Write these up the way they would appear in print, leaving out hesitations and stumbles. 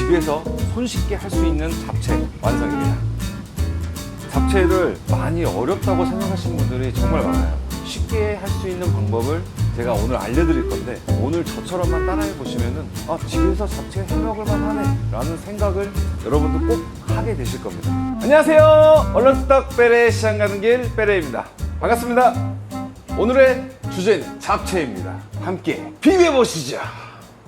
집에서 손쉽게 할 수 있는 잡채 완성입니다. 잡채를 많이 어렵다고 생각하시는 분들이 정말 많아요. 쉽게 할 수 있는 방법을 제가 오늘 알려드릴 건데, 오늘 저처럼만 따라해 보시면은 집에서 잡채 해먹을만 하네 라는 생각을 여러분도 꼭 하게 되실 겁니다. 안녕하세요. 얼른뚝딱 빼레 시장 가는 길 빼레입니다. 반갑습니다. 오늘의 주제는 잡채입니다. 함께 비벼보시죠.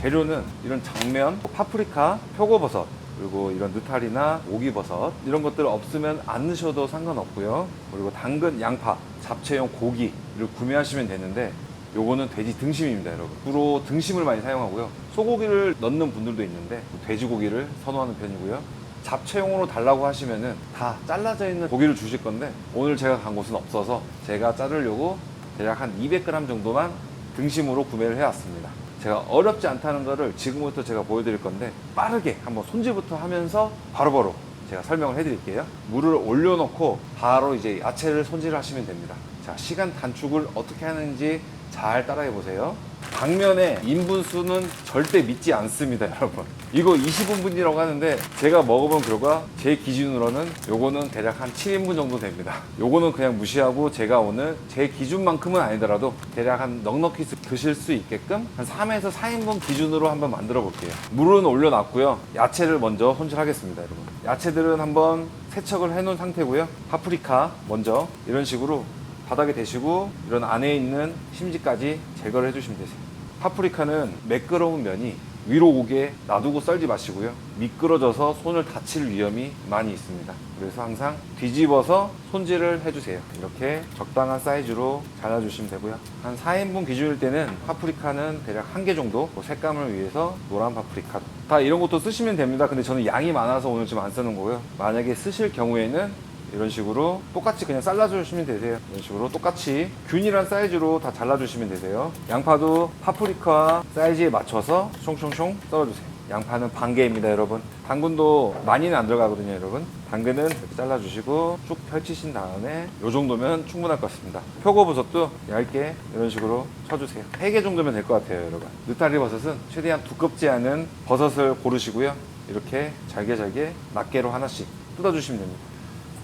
재료는 이런 장면, 파프리카, 표고버섯, 그리고 이런 느타리나 오기버섯 이런 것들 없으면 안 넣으셔도 상관없고요. 그리고 당근, 양파, 잡채용 고기를 구매하시면 되는데, 요거는 돼지 등심입니다, 여러분. 주로 등심을 많이 사용하고요. 소고기를 넣는 분들도 있는데 돼지고기를 선호하는 편이고요. 잡채용으로 달라고 하시면은 다 잘라져 있는 고기를 주실 건데, 오늘 제가 간 곳은 없어서 제가 자르려고 대략 한 200g 정도만 등심으로 구매를 해왔습니다. 제가 어렵지 않다는 거를 지금부터 제가 보여드릴 건데, 빠르게 한번 손질부터 하면서 바로바로 제가 설명을 해드릴게요. 물을 올려놓고 바로 이제 야채를 손질하시면 됩니다. 자, 시간 단축을 어떻게 하는지 잘 따라해 보세요. 당면의 인분수는 절대 믿지 않습니다, 여러분. 이거 20인분이라고 하는데 제가 먹어본 결과 제 기준으로는 요거는 대략 한 7인분 정도 됩니다. 요거는 그냥 무시하고 제가 오늘 제 기준만큼은 아니더라도 대략 한 넉넉히 드실 수 있게끔 한 3에서 4인분 기준으로 한번 만들어 볼게요. 물은 올려놨고요. 야채를 먼저 손질하겠습니다, 여러분. 야채들은 한번 세척을 해 놓은 상태고요. 파프리카 먼저 이런 식으로 바닥에 대시고 이런 안에 있는 심지까지 제거를 해주시면 되세요. 파프리카는 매끄러운 면이 위로 오게 놔두고 썰지 마시고요. 미끄러져서 손을 다칠 위험이 많이 있습니다. 그래서 항상 뒤집어서 손질을 해주세요. 이렇게 적당한 사이즈로 잘라주시면 되고요. 한 4인분 기준일 때는 파프리카는 대략 1개 정도, 색감을 위해서 노란 파프리카 다 이런 것도 쓰시면 됩니다. 근데 저는 양이 많아서 오늘 좀 안 쓰는 거고요. 만약에 쓰실 경우에는 이런 식으로 똑같이 그냥 잘라주시면 되세요. 이런 식으로 똑같이 균일한 사이즈로 다 잘라주시면 되세요. 양파도 파프리카 사이즈에 맞춰서 총총총 썰어주세요. 양파는 반 개입니다, 여러분. 당근도 많이는 안 들어가거든요, 여러분. 당근은 이렇게 잘라주시고 쭉 펼치신 다음에 이 정도면 충분할 것 같습니다. 표고버섯도 얇게 이런 식으로 쳐주세요. 3개 정도면 될 것 같아요, 여러분. 느타리 버섯은 최대한 두껍지 않은 버섯을 고르시고요. 이렇게 잘게 낱개로 하나씩 뜯어주시면 됩니다.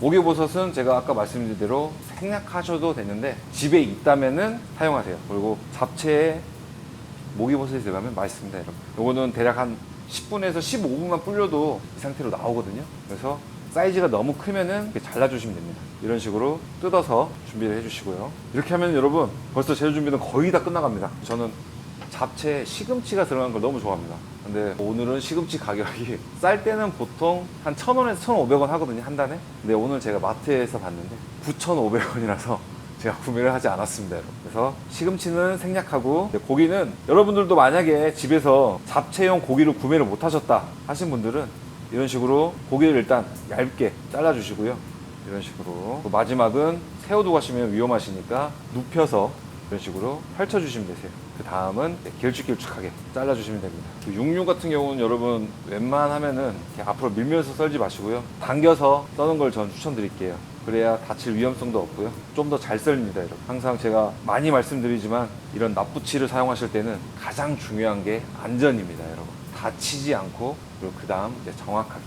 오기버섯은 제가 아까 말씀드린 대로 생략하셔도 되는데 집에 있다면은 사용하세요. 그리고 잡채에 오기버섯이 들어가면 맛있습니다, 여러분. 요거는 대략 한 10분에서 15분만 불려도 이 상태로 나오거든요. 그래서 사이즈가 너무 크면은 이렇게 잘라주시면 됩니다. 이런 식으로 뜯어서 준비를 해주시고요. 이렇게 하면 여러분 벌써 재료 준비는 거의 다 끝나갑니다. 저는 잡채에 시금치가 들어간 걸 너무 좋아합니다. 근데 오늘은 시금치 가격이 쌀 때는 보통 한 1,000원에서 1,500원 하거든요, 한 단에. 근데 오늘 제가 마트에서 봤는데 9,500원이라서 제가 구매를 하지 않았습니다, 여러분. 그래서 시금치는 생략하고, 고기는 여러분들도 만약에 집에서 잡채용 고기를 구매를 못 하셨다 하신 분들은 이런 식으로 고기를 일단 얇게 잘라주시고요. 이런 식으로 마지막은 새우도 가시면 위험하시니까 눕혀서 이런 식으로 펼쳐주시면 되세요. 그 다음은 길쭉길쭉하게 잘라주시면 됩니다. 그 육류 같은 경우는 여러분 웬만하면은 이렇게 앞으로 밀면서 썰지 마시고요. 당겨서 써는 걸 전 추천드릴게요. 그래야 다칠 위험성도 없고요. 좀 더 잘 썰립니다, 여러분. 항상 제가 많이 말씀드리지만 이런 납부치를 사용하실 때는 가장 중요한 게 안전입니다, 여러분. 다치지 않고, 그리고 그 다음 이제 정확하게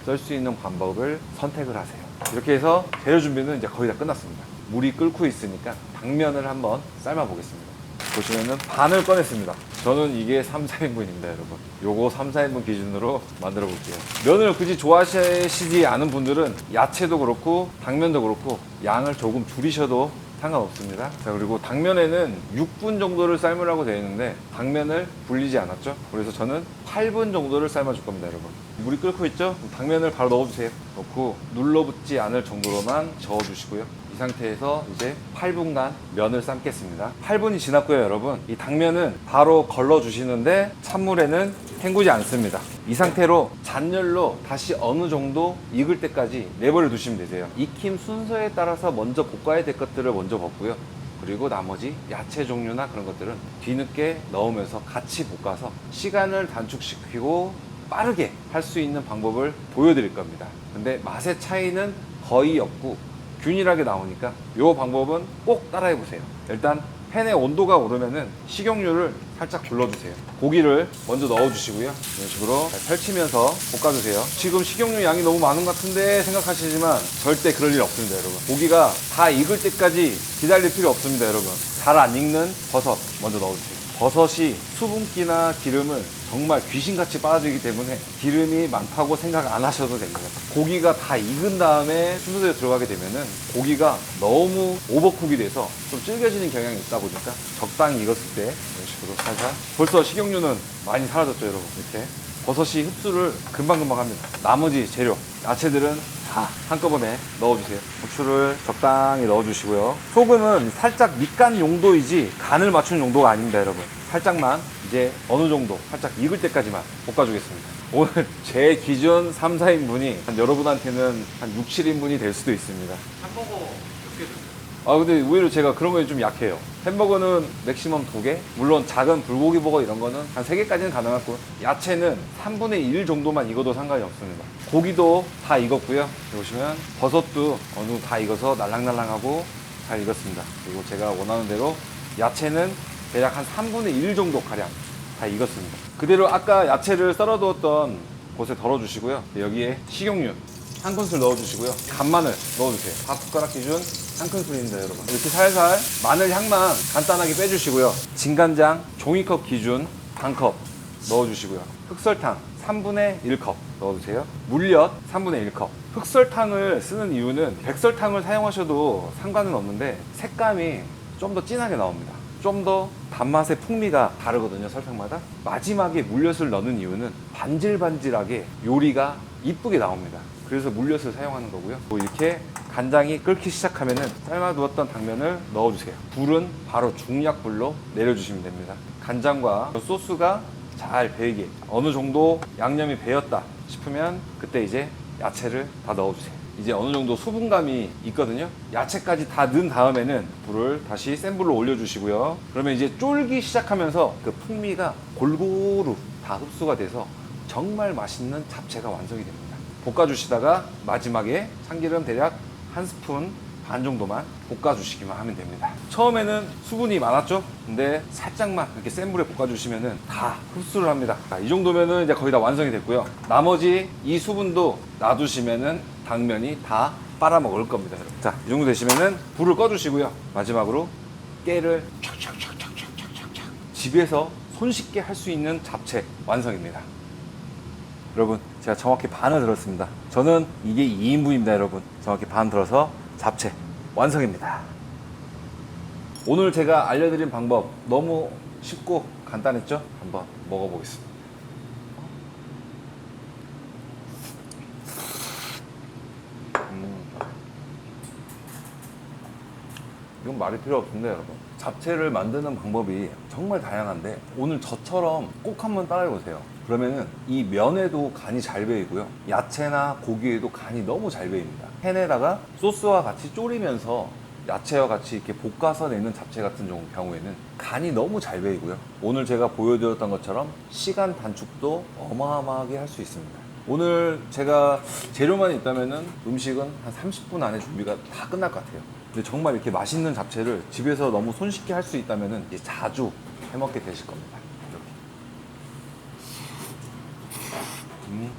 썰 수 있는 방법을 선택을 하세요. 이렇게 해서 재료 준비는 이제 거의 다 끝났습니다. 물이 끓고 있으니까 당면을 한번 삶아 보겠습니다. 보시면은 반을 꺼냈습니다. 저는 이게 3, 4인분입니다, 여러분. 요거 3, 4인분 기준으로 만들어 볼게요. 면을 굳이 좋아하시지 않은 분들은 야채도 그렇고 당면도 그렇고 양을 조금 줄이셔도 상관없습니다. 자, 그리고 당면에는 6분 정도를 삶으라고 되어 있는데 당면을 불리지 않았죠. 그래서 저는 8분 정도를 삶아 줄 겁니다, 여러분. 물이 끓고 있죠? 당면을 바로 넣어주세요. 넣고 눌러붙지 않을 정도로만 저어주시고요. 이 상태에서 이제 8분간 면을 삶겠습니다. 8분이 지났고요, 여러분. 이 당면은 바로 걸러주시는데 찬물에는 헹구지 않습니다. 이 상태로 잔열로 다시 어느 정도 익을 때까지 내버려 두시면 되세요. 익힘 순서에 따라서 먼저 볶아야 될 것들을 먼저 볶고요. 그리고 나머지 야채 종류나 그런 것들은 뒤늦게 넣으면서 같이 볶아서 시간을 단축시키고 빠르게 할 수 있는 방법을 보여드릴 겁니다. 근데 맛의 차이는 거의 없고 균일하게 나오니까 이 방법은 꼭 따라해 보세요. 일단 팬의 온도가 오르면은 식용유를 살짝 둘러주세요. 고기를 먼저 넣어주시고요. 이런 식으로 잘 펼치면서 볶아주세요. 지금 식용유 양이 너무 많은 것 같은데 생각하시지만 절대 그럴 일 없습니다, 여러분. 고기가 다 익을 때까지 기다릴 필요 없습니다, 여러분. 잘 안 익는 버섯 먼저 넣어주세요. 버섯이 수분기나 기름을 정말 귀신같이 빨아들이기 때문에 기름이 많다고 생각 안 하셔도 됩니다. 고기가 다 익은 다음에 순서대로 들어가게 되면은 고기가 너무 오버쿡이 돼서 좀 질겨지는 경향이 있다 보니까 적당히 익었을 때 이런 식으로 살살. 벌써 식용유는 많이 사라졌죠, 여러분. 이렇게 버섯이 흡수를 금방금방 합니다. 나머지 재료, 야채들은 다 한꺼번에 넣어주세요. 고추를 적당히 넣어주시고요. 소금은 살짝 밑간 용도이지 간을 맞춘 용도가 아닙니다, 여러분. 살짝만 이제 어느 정도 살짝 익을 때까지만 볶아주겠습니다. 오늘 제 기준 3, 4인분이 여러분한테는 한 6, 7인분이 될 수도 있습니다. 햄버거 몇 개 드세요? 근데 의외로 제가 그런 거에 좀 약해요. 햄버거는 맥시멈 2개, 물론 작은 불고기 버거 이런 거는 한 3개까지는 가능하고, 야채는 3분의 1 정도만 익어도 상관이 없습니다. 고기도 다 익었고요. 보시면 버섯도 어느 정도 다 익어서 날랑날랑하고 잘 익었습니다. 그리고 제가 원하는 대로 야채는 대략 한 3분의 1 정도 가량 다 익었습니다. 그대로 아까 야채를 썰어두었던 곳에 덜어주시고요. 여기에 식용유 한 큰술 넣어주시고요. 간마늘 넣어주세요. 밥 숟가락 기준 한 큰술입니다, 여러분. 이렇게 살살 마늘 향만 간단하게 빼주시고요. 진간장 종이컵 기준 반컵 넣어주시고요. 흑설탕 3분의 1컵 넣어주세요. 물엿 3분의 1컵. 흑설탕을 쓰는 이유는 백설탕을 사용하셔도 상관은 없는데 색감이 좀 더 진하게 나옵니다. 좀 더 단맛의 풍미가 다르거든요, 설탕마다. 마지막에 물엿을 넣는 이유는 반질반질하게 요리가 이쁘게 나옵니다. 그래서 물엿을 사용하는 거고요. 이렇게 간장이 끓기 시작하면은 삶아두었던 당면을 넣어주세요. 불은 바로 중약불로 내려주시면 됩니다. 간장과 소스가 잘 배이게, 어느 정도 양념이 배었다 싶으면 그때 이제 야채를 다 넣어주세요. 이제 어느 정도 수분감이 있거든요. 야채까지 다 넣은 다음에는 불을 다시 센 불로 올려주시고요. 그러면 이제 쫄기 시작하면서 그 풍미가 골고루 다 흡수가 돼서 정말 맛있는 잡채가 완성이 됩니다. 볶아주시다가 마지막에 참기름 대략 한 스푼 반 정도만 볶아주시기만 하면 됩니다. 처음에는 수분이 많았죠? 근데 살짝만 이렇게 센 불에 볶아주시면은 다 흡수를 합니다. 이 정도면은 이제 거의 다 완성이 됐고요. 나머지 이 수분도 놔두시면은 당면이 다 빨아먹을 겁니다, 여러분. 자, 이 정도 되시면은 불을 꺼주시고요. 마지막으로 깨를 촥촥촥촥촥촥촥 집에서 손쉽게 할 수 있는 잡채 완성입니다. 여러분, 제가 정확히 반을 들었습니다. 저는 이게 2인분입니다, 여러분. 정확히 반 들어서 잡채 완성입니다. 오늘 제가 알려드린 방법 너무 쉽고 간단했죠? 한번 먹어보겠습니다. 이건 말이 필요 없습니다, 여러분. 잡채를 만드는 방법이 정말 다양한데 오늘 저처럼 꼭 한번 따라해보세요. 그러면은 이 면에도 간이 잘 배이고요, 야채나 고기에도 간이 너무 잘 배입니다. 팬에다가 소스와 같이 졸이면서 야채와 같이 이렇게 볶아서 내는 잡채 같은 경우에는 간이 너무 잘 배이고요, 오늘 제가 보여드렸던 것처럼 시간 단축도 어마어마하게 할 수 있습니다. 오늘 제가 재료만 있다면은 음식은 한 30분 안에 준비가 다 끝날 것 같아요. 근데 정말 이렇게 맛있는 잡채를 집에서 너무 손쉽게 할 수 있다면은 이제 자주 해먹게 되실 겁니다.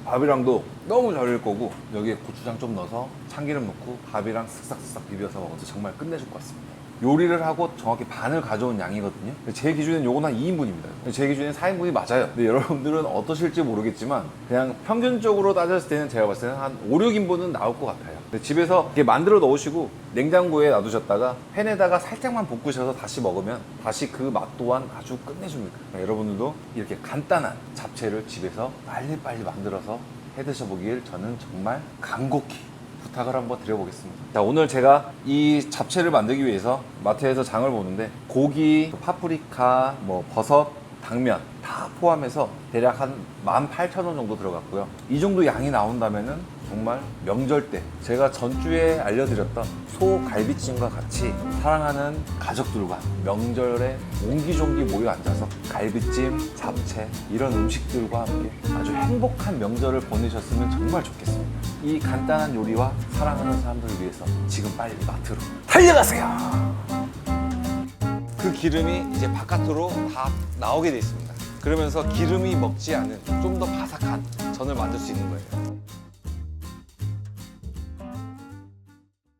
밥이랑도 너무 잘 어울릴 거고, 여기에 고추장 좀 넣어서 참기름 넣고 밥이랑 쓱싹쓱싹 비벼서 먹어도 정말 끝내줄 것 같습니다. 요리를 하고 정확히 반을 가져온 양이거든요. 제 기준엔 요건 한 2인분입니다. 제 기준엔 4인분이 맞아요. 근데 여러분들은 어떠실지 모르겠지만 그냥 평균적으로 따졌을 때는 제가 봤을 때는 한 5, 6인분은 나올 것 같아요. 근데 집에서 이렇게 만들어 놓으시고 냉장고에 놔두셨다가 팬에다가 살짝만 볶으셔서 다시 먹으면 다시 그 맛 또한 아주 끝내줍니다. 여러분들도 이렇게 간단한 잡채를 집에서 빨리빨리 만들어서 해 드셔보길 저는 정말 간곡히 부탁을 한번 드려보겠습니다. 자, 오늘 제가 이 잡채를 만들기 위해서 마트에서 장을 보는데 고기, 파프리카, 버섯, 당면 다 포함해서 대략 한 18,000원 정도 들어갔고요. 이 정도 양이 나온다면은 정말 명절 때 제가 전주에 알려드렸던 소갈비찜과 같이 사랑하는 가족들과 명절에 옹기종기 모여 앉아서 갈비찜, 잡채 이런 음식들과 함께 아주 행복한 명절을 보내셨으면 정말 좋겠습니다. 이 간단한 요리와 사랑하는 사람들을 위해서 지금 빨리 마트로 달려가세요. 그 기름이 이제 바깥으로 다 나오게 돼 있습니다. 그러면서 기름이 먹지 않은 좀 더 바삭한 전을 만들 수 있는 거예요.